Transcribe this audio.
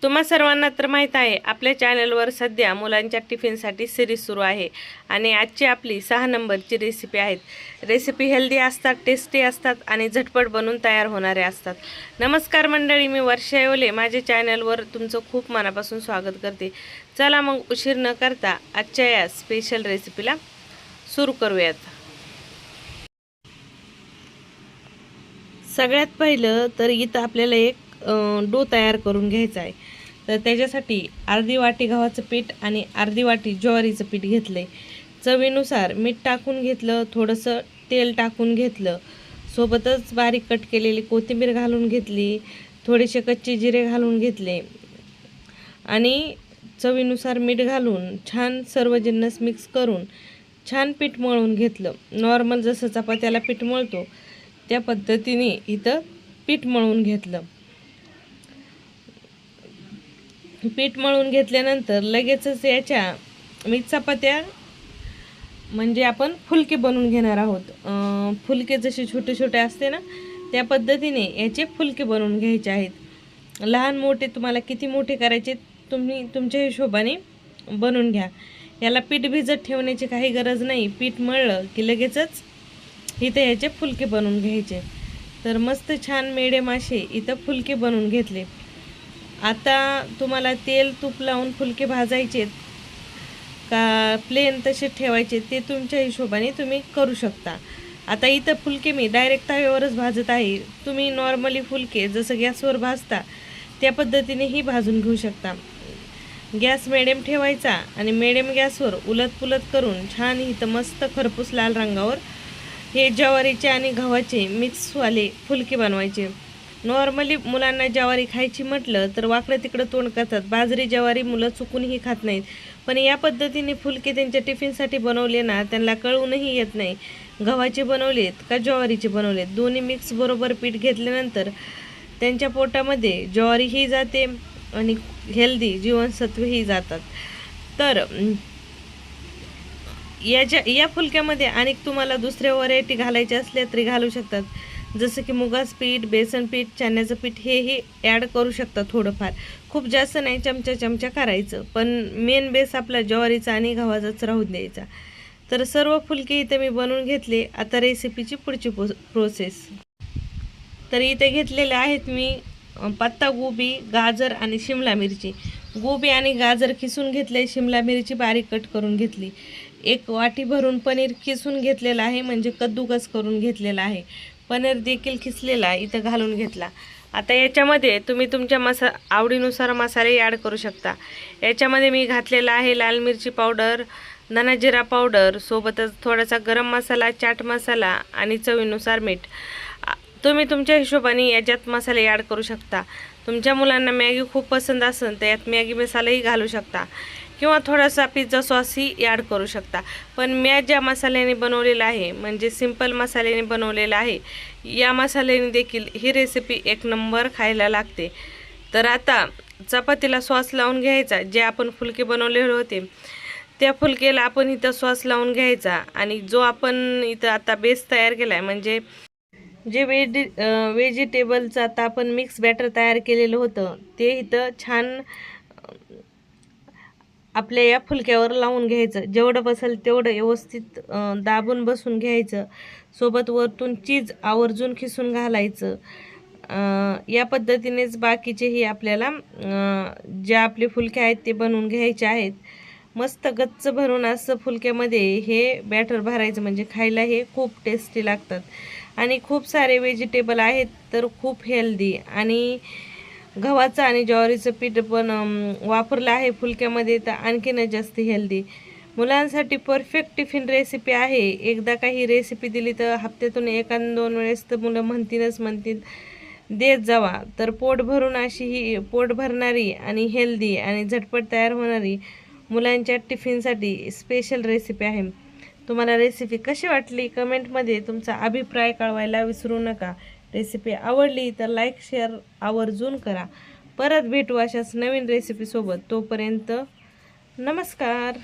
तुम्हा सर्वांना तर माहीत आहे आपल्या चॅनलवर सध्या मुलांच्या टिफिनसाठी सिरीज सुरू आहे आणि आजची आपली 6 नंबरची रेसिपी आहेत। रेसिपी हेल्दी असतात, टेस्टी असतात आणि झटपट बनून तयार होणारे असतात। नमस्कार मंडळी, मी वर्षा येवले माझ्या चॅनलवर तुमचं खूप मनापासून स्वागत करते। चला मग उशीर न करता आजच्या या स्पेशल रेसिपीला सुरू करूयात। सगळ्यात पहिलं तर इथं आपल्याला एक डो तयार करून घ्यायचा आहे। तर त्याच्यासाठी अर्धी वाटी गव्हाचं पीठ आणि अर्धी वाटी ज्वारीचं पीठ घेतलंय। चवीनुसार मीठ टाकून घेतलं, थोडंसं तेल टाकून घेतलं, सोबतच बारीक कट केलेली कोथिंबीर घालून घेतली, थोडेसे कच्चे जिरे घालून घेतले आणि चवीनुसार मीठ घालून छान सर्व जिन्नस मिक्स करून छान पीठ मळून घेतलं। नॉर्मल जसं चपात्याला पीठ मळतो त्या पद्धतीने इथं पीठ मळून घेतलं। पीठ मळून घेतल्यानंतर लगेचच याच्या चपात्या म्हणजे आपण फुलके बनवून घेणार आहोत। फुलके जसे छोटे छोटे असते ना त्या पद्धतीने याचे फुलके बनवून घ्यायचे आहेत। लहान मोठे तुम्हाला किती मोठे करायचे तुम्ही तुमच्या हिशोबाने बनवून घ्या। याला पीठ भिजत ठेवण्याची काही गरज नाही, पीठ मळलं की लगेचच इथं याचे फुलके बनवून घ्यायचे। तर मस्त छान मिडियम असे इथं फुलके बनवून घेतले। आता तुम्हाला तेल तूप लावून फुलके भाजायचे का प्लेन तसे ठेवायचे ते तुमच्या हिशोबाने तुम्ही करू शकता। आता इथं फुलके मी डायरेक्ट तव्यावरच भाजत आहे। तुम्ही नॉर्मली फुलके जसं गॅसवर भाजता त्या पद्धतीनेही भाजून घेऊ शकता। गॅस मिडियम ठेवायचा आणि मिडियम गॅसवर उलट पुलट करून छान इथं मस्त खरपूस लाल रंगावर हे ज्वारीचे आणि गव्हाचे मिक्सवाले फुलके बनवायचे। नॉर्मली मुलांना ज्वारी खायची म्हटलं तर वाकडं तिकडं तोंड करतात, बाजरी ज्वारी मुलं चुकूनही खात नाहीत। पण या पद्धतीने फुलके त्यांच्या टिफिनसाठी बनवले ना त्यांना कळूनही येत नाही गव्हाचे बनवलेत का ज्वारीचे बनवलेत। दोन्ही मिक्स बरोबर पीठ घेतल्यानंतर त्यांच्या पोटामध्ये ज्वारीही जाते आणि हेल्दी जीवनसत्वही जातात। तर या फुलक्यामध्ये अनेक तुम्हाला दुसऱ्या व्हरायटी घालायच्या असल्या तरी घालू शकतात, जसं की मुगाचं पीठ, बेसन पीठ, चण्याचं पीठ हेही ॲड करू शकता थोडंफार, खूप जास्त नाही, चमचा करायचं। पण मेन बेस आपला ज्वारीचा आणि गव्हाचाच राहू द्यायचा। तर सर्व फुलके इथे मी बनवून घेतले। आता रेसिपीची पुढची प्रोसेस। तर इथे घेतलेले आहेत मी पत्ता गोबी, गाजर आणि शिमला मिरची। गोबी आणि गाजर किसून घेतले, शिमला मिरची बारीक कट करून घेतली। एक वाटी भरून पनीर किसून घेतलेला आहे, म्हणजे कद्दूकस करून घेतलेला आहे। पनीर देखील किसलेला इथं घालून घेतला। आता याच्यामध्ये तुम्ही तुमच्या आवडीनुसार मसाले ॲड करू शकता। याच्यामध्ये मी घातलेला आहे लाल मिरची पावडर, धना जिरा पावडर, सोबतच थोडासा गरम मसाला, चाट मसाला आणि चवीनुसार मीठ। तुम्ही तुमच्या हिशोबाने याच्यात मसाले ॲड करू शकता। तुमच्या मुलांना मॅगी खूप पसंत असेल तर यात मॅगी मसालाही घालू शकता किंवा थोडासा पिझ्झा सॉसही ॲड करू शकता। पण मी ज्या मसाल्याने बनवलेला आहे म्हणजे सिंपल मसाल्याने बनवलेला आहे, या मसाल्याने देखील ही रेसिपी एक नंबर खायला लागते। तर आता चपातीला सॉस लावून घ्यायचा, जे आपण फुलके बनवलेले होते त्या फुलकेला आपण इथं सॉस लावून घ्यायचा आणि जो आपण इथं आता बेस तयार केला आहे म्हणजे जे व्हेजिटेबलचं आता आपण मिक्स बॅटर तयार केलेलं होतं ते इथं छान आपल्या या फुलक्यावर लावून घ्यायचं। जेवढं बसेल तेवढं व्यवस्थित दाबून बसून घ्यायचं। सोबत वरतून चीज आवर्जून खिसून घालायचं। या पद्धतीनेच बाकीचेही आपल्याला जे आपले फुलके आहेत ते बनवून घ्यायचे आहेत। मस्त गच्च भरून असं फुलक्यामध्ये हे बॅटर भरायचं, म्हणजे खायला हे खूप टेस्टी लागतात आणि खूप सारे व्हेजिटेबल आहेत तर खूप हेल्दी। आणि गव्हाचं आणि ज्वारीचं पीठ पण वापरलं आहे फुलक्यामध्ये तर आणखीनच जास्त हेल्दी। मुलांसाठी परफेक्ट टिफिन रेसिपी आहे। एकदा काही रेसिपी दिली तर हप्त्यातून 1-2 वेळेस तर मुलं म्हणतील देत जावा। तर पोट भरून अशी ही पोट भरणारी आणि हेल्दी आणि झटपट तयार होणारी मुलांच्या टिफिनसाठी स्पेशल रेसिपी आहे। तुम्हाला रेसिपी कशी वाटली कमेंटमध्ये तुमचा अभिप्राय कळवायला विसरू नका। रेसिपी आवडली तर लाईक शेअर आवर्जून करा। परत भेटू अशाच नवीन रेसिपीसोबत, तोपर्यंत नमस्कार।